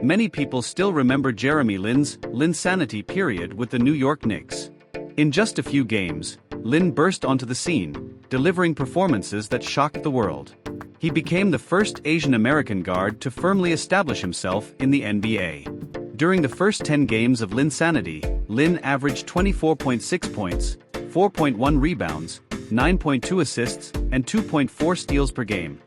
Many people still remember Jeremy Lin's Linsanity period with the New York Knicks. In just a few games, Lin burst onto the scene, delivering performances that shocked the world. He became the first Asian American guard to firmly establish himself in the NBA. During the first 10 games of Linsanity, Lin averaged 24.6 points, 4.1 rebounds, 9.2 assists, and 2.4 steals per game.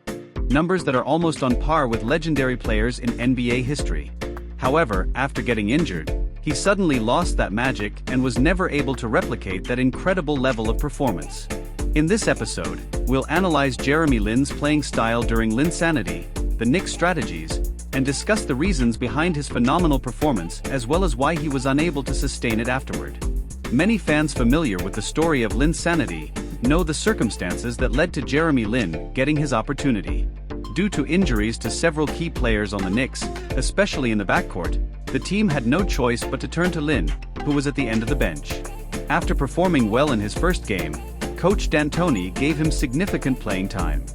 Numbers that are almost on par with legendary players in NBA history. However, after getting injured, he suddenly lost that magic and was never able to replicate that incredible level of performance. In this episode, we'll analyze Jeremy Lin's playing style during Linsanity, the Knicks' strategies, and discuss the reasons behind his phenomenal performance as well as why he was unable to sustain it afterward. Many fans familiar with the story of Linsanity know the circumstances that led to Jeremy Lin getting his opportunity. Due to injuries to several key players on the Knicks, especially in the backcourt, the team had no choice but to turn to Lin, who was at the end of the bench. After performing well in his first game, Coach D'Antoni gave him significant playing time.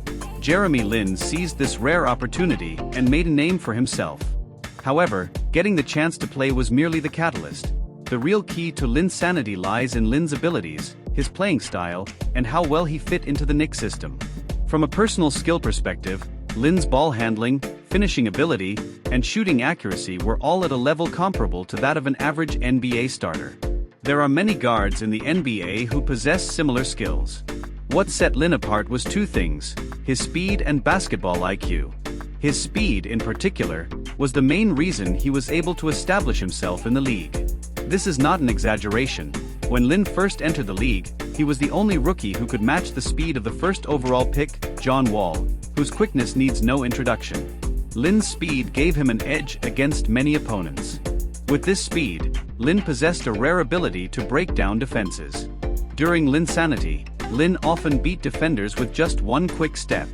Jeremy Lin seized this rare opportunity and made a name for himself. However, getting the chance to play was merely the catalyst. The real key to Linsanity lies in Lin's abilities, his playing style, and how well he fit into the Knicks system. From a personal skill perspective, Lin's ball handling, finishing ability, and shooting accuracy were all at a level comparable to that of an average NBA starter. There are many guards in the NBA who possess similar skills. What set Lin apart was two things: his speed and basketball IQ. His speed, in particular, was the main reason he was able to establish himself in the league. This is not an exaggeration. When Lin first entered the league, he was the only rookie who could match the speed of the first overall pick, John Wall, whose quickness needs no introduction. Lin's speed gave him an edge against many opponents. With this speed, Lin possessed a rare ability to break down defenses. During Linsanity, Lin often beat defenders with just one quick step.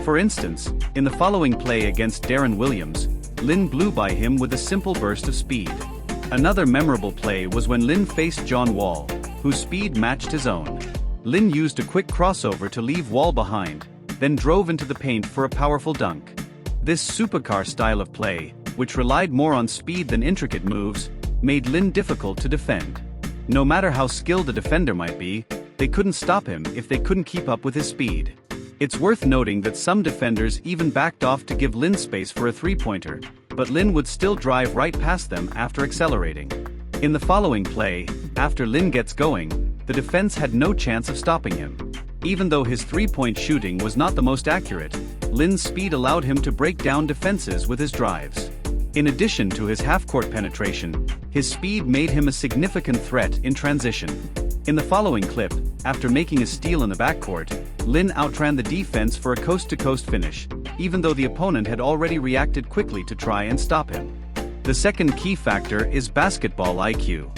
For instance, in the following play against Deron Williams, Lin blew by him with a simple burst of speed. Another memorable play was when Lin faced John Wall, whose speed matched his own. Lin used a quick crossover to leave Wall behind, then drove into the paint for a powerful dunk. This supercar style of play, which relied more on speed than intricate moves, made Lin difficult to defend. No matter how skilled a defender might be, they couldn't stop him if they couldn't keep up with his speed. It's worth noting that some defenders even backed off to give Lin space for a three-pointer, but Lin would still drive right past them after accelerating. In the following play, after Lin gets going, the defense had no chance of stopping him. Even though his three-point shooting was not the most accurate, Lin's speed allowed him to break down defenses with his drives. In addition to his half-court penetration, his speed made him a significant threat in transition. In the following clip, after making a steal in the backcourt, Lin outran the defense for a coast-to-coast finish, even though the opponent had already reacted quickly to try and stop him. The second key factor is basketball IQ.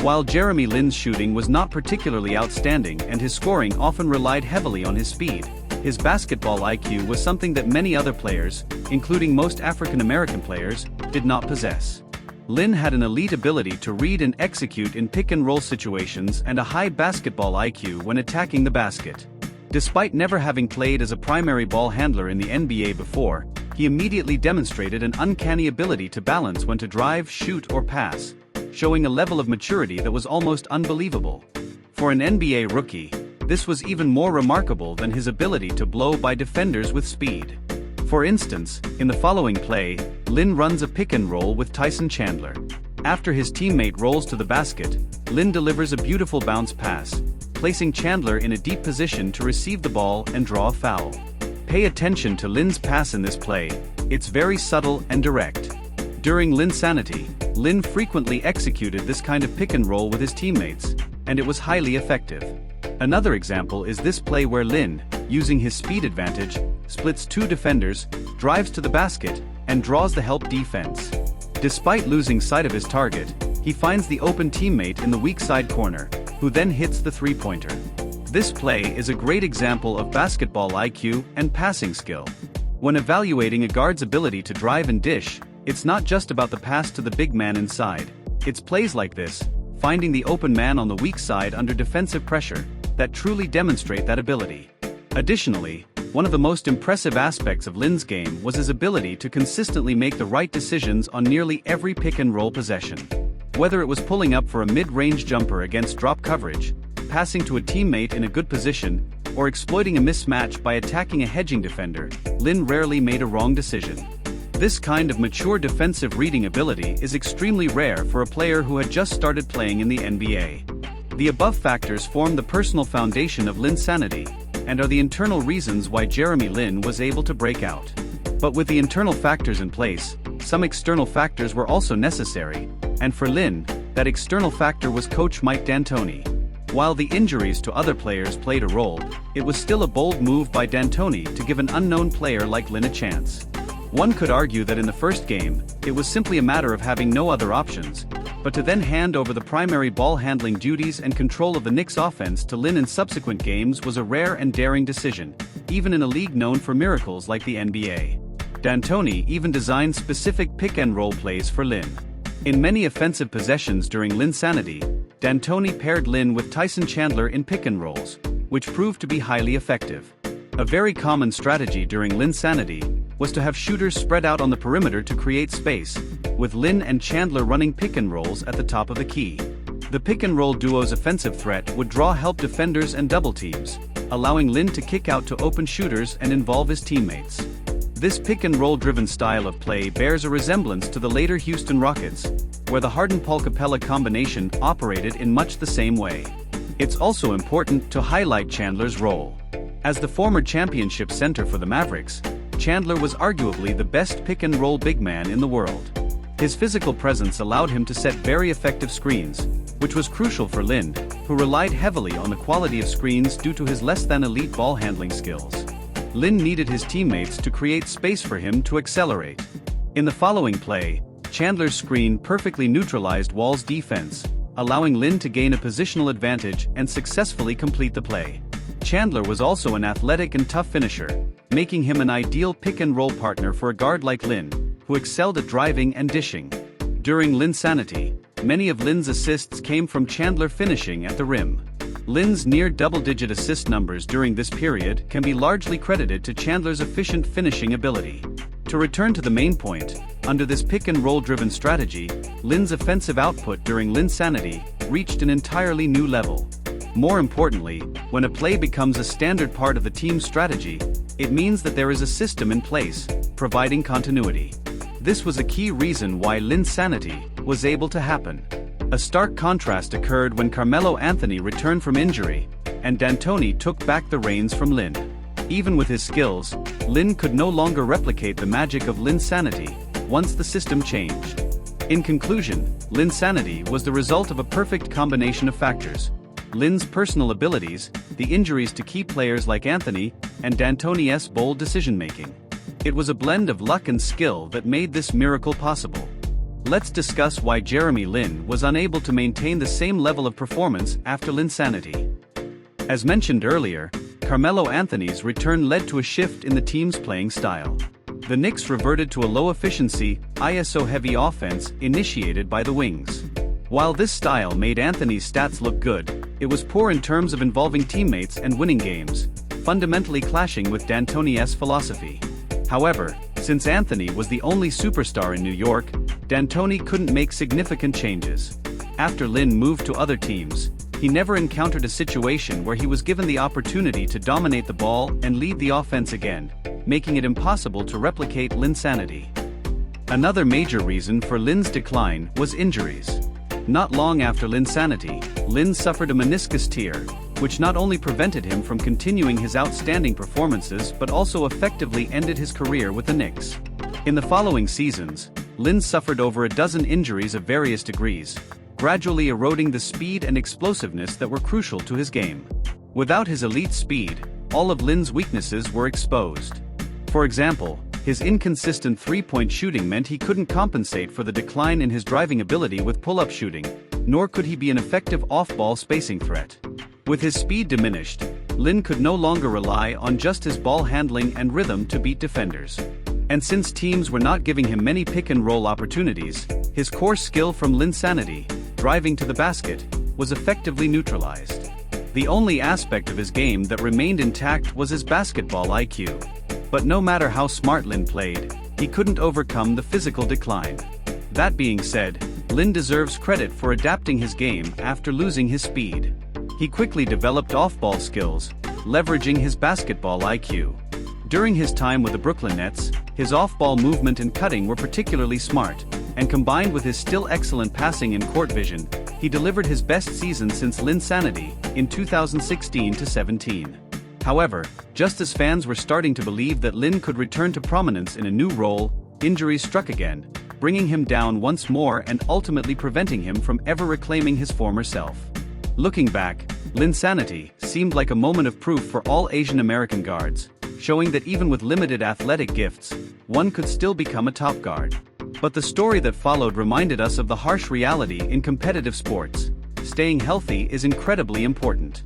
While Jeremy Lin's shooting was not particularly outstanding and his scoring often relied heavily on his speed, his basketball IQ was something that many other players, including most African American players, did not possess. Lin had an elite ability to read and execute in pick-and-roll situations and a high basketball IQ when attacking the basket. Despite never having played as a primary ball handler in the NBA before, he immediately demonstrated an uncanny ability to balance when to drive, shoot, or pass, showing a level of maturity that was almost unbelievable. For an NBA rookie, this was even more remarkable than his ability to blow by defenders with speed. For instance, in the following play, Lin runs a pick-and-roll with Tyson Chandler. After his teammate rolls to the basket, Lin delivers a beautiful bounce pass, placing Chandler in a deep position to receive the ball and draw a foul. Pay attention to Lin's pass in this play, it's very subtle and direct. During Linsanity, Lin frequently executed this kind of pick-and-roll with his teammates, and it was highly effective. Another example is this play where Lin, using his speed advantage, splits two defenders, drives to the basket, and draws the help defense. Despite losing sight of his target, he finds the open teammate in the weak side corner, who then hits the three-pointer. This play is a great example of basketball IQ and passing skill. When evaluating a guard's ability to drive and dish, it's not just about the pass to the big man inside. It's plays like this, finding the open man on the weak side under defensive pressure, that truly demonstrate that ability. Additionally, one of the most impressive aspects of Lin's game was his ability to consistently make the right decisions on nearly every pick-and-roll possession. Whether it was pulling up for a mid-range jumper against drop coverage, passing to a teammate in a good position, or exploiting a mismatch by attacking a hedging defender, Lin rarely made a wrong decision. This kind of mature defensive reading ability is extremely rare for a player who had just started playing in the NBA. The above factors form the personal foundation of Lin's sanity, and are the internal reasons why Jeremy Lin was able to break out. But with the internal factors in place, some external factors were also necessary, and for Lin, that external factor was coach Mike D'Antoni. While the injuries to other players played a role, it was still a bold move by D'Antoni to give an unknown player like Lin a chance. One could argue that in the first game, it was simply a matter of having no other options, but to then hand over the primary ball-handling duties and control of the Knicks' offense to Lin in subsequent games was a rare and daring decision, even in a league known for miracles like the NBA. D'Antoni even designed specific pick-and-roll plays for Lin. In many offensive possessions during Lin's sanity, D'Antoni paired Lin with Tyson Chandler in pick-and-rolls, which proved to be highly effective. A very common strategy during Lin's sanity was to have shooters spread out on the perimeter to create space, with Lin and Chandler running pick-and-rolls at the top of the key. The pick-and-roll duo's offensive threat would draw help defenders and double teams, allowing Lin to kick out to open shooters and involve his teammates. This pick-and-roll driven style of play bears a resemblance to the later Houston Rockets, where the Harden-Paul Capella combination operated in much the same way. It's also important to highlight Chandler's role. As the former championship center for the Mavericks, Chandler was arguably the best pick-and-roll big man in the world. His physical presence allowed him to set very effective screens, which was crucial for Lin, who relied heavily on the quality of screens due to his less-than-elite ball-handling skills. Lin needed his teammates to create space for him to accelerate. In the following play, Chandler's screen perfectly neutralized Wall's defense, allowing Lin to gain a positional advantage and successfully complete the play. Chandler was also an athletic and tough finisher, making him an ideal pick-and-roll partner for a guard like Lin, who excelled at driving and dishing. During Lin's sanity, many of Lin's assists came from Chandler finishing at the rim. Lin's near double-digit assist numbers during this period can be largely credited to Chandler's efficient finishing ability. To return to the main point, under this pick-and-roll driven strategy, Lin's offensive output during Lin's sanity reached an entirely new level. More importantly, when a play becomes a standard part of the team's strategy, it means that there is a system in place, providing continuity. This was a key reason why Lin's sanity was able to happen. A stark contrast occurred when Carmeloanthony returned from injury, and D'Antoni took back the reins from Lin. Even with his skills, Lin could no longer replicate the magic of Lin's sanity once the system changed. In conclusion, Lin's sanity was the result of a perfect combination of factors: Lin's personal abilities, the injuries to key players like Anthony, and D'Antoni's bold decision-making. It was a blend of luck and skill that made this miracle possible. Let's discuss why Jeremy Lin was unable to maintain the same level of performance after Lin's sanity. As mentioned earlier, Carmeloanthony's return led to a shift in the team's playing style. The Knicks reverted to a low-efficiency, ISO-heavy offense initiated by the wings. While this style made Anthony's stats look good, it was poor in terms of involving teammates and winning games, fundamentally clashing with D'Antoni's philosophy. However, since Anthony was the only superstar in New York, D'Antoni couldn't make significant changes. After Lin moved to other teams, he never encountered a situation where he was given the opportunity to dominate the ball and lead the offense again, making it impossible to replicate Lin's sanity. Another major reason for Lin's decline was injuries. Not long after Lin's sanity, Lin suffered a meniscus tear, which not only prevented him from continuing his outstanding performances but also effectively ended his career with the Knicks. In the following seasons, Lin suffered over a dozen injuries of various degrees, gradually eroding the speed and explosiveness that were crucial to his game. Without his elite speed, all of Lin's weaknesses were exposed. For example, his inconsistent three-point shooting meant he couldn't compensate for the decline in his driving ability with pull-up shooting, nor could he be an effective off-ball spacing threat. With his speed diminished, Lin could no longer rely on just his ball handling and rhythm to beat defenders. And since teams were not giving him many pick-and-roll opportunities, his core skill from Lin's sanity, driving to the basket, was effectively neutralized. The only aspect of his game that remained intact was his basketball IQ. But no matter how smart Lin played, he couldn't overcome the physical decline. That being said, Lin deserves credit for adapting his game after losing his speed. He quickly developed off-ball skills, leveraging his basketball IQ. During his time with the Brooklyn Nets, his off-ball movement and cutting were particularly smart, and combined with his still excellent passing and court vision, he delivered his best season since Linsanity in 2016-17. However, just as fans were starting to believe that Lin could return to prominence in a new role, injuries struck again, bringing him down once more and ultimately preventing him from ever reclaiming his former self. Looking back, Linsanity seemed like a moment of proof for all Asian American guards, showing that even with limited athletic gifts, one could still become a top guard. But the story that followed reminded us of the harsh reality in competitive sports. Staying healthy is incredibly important.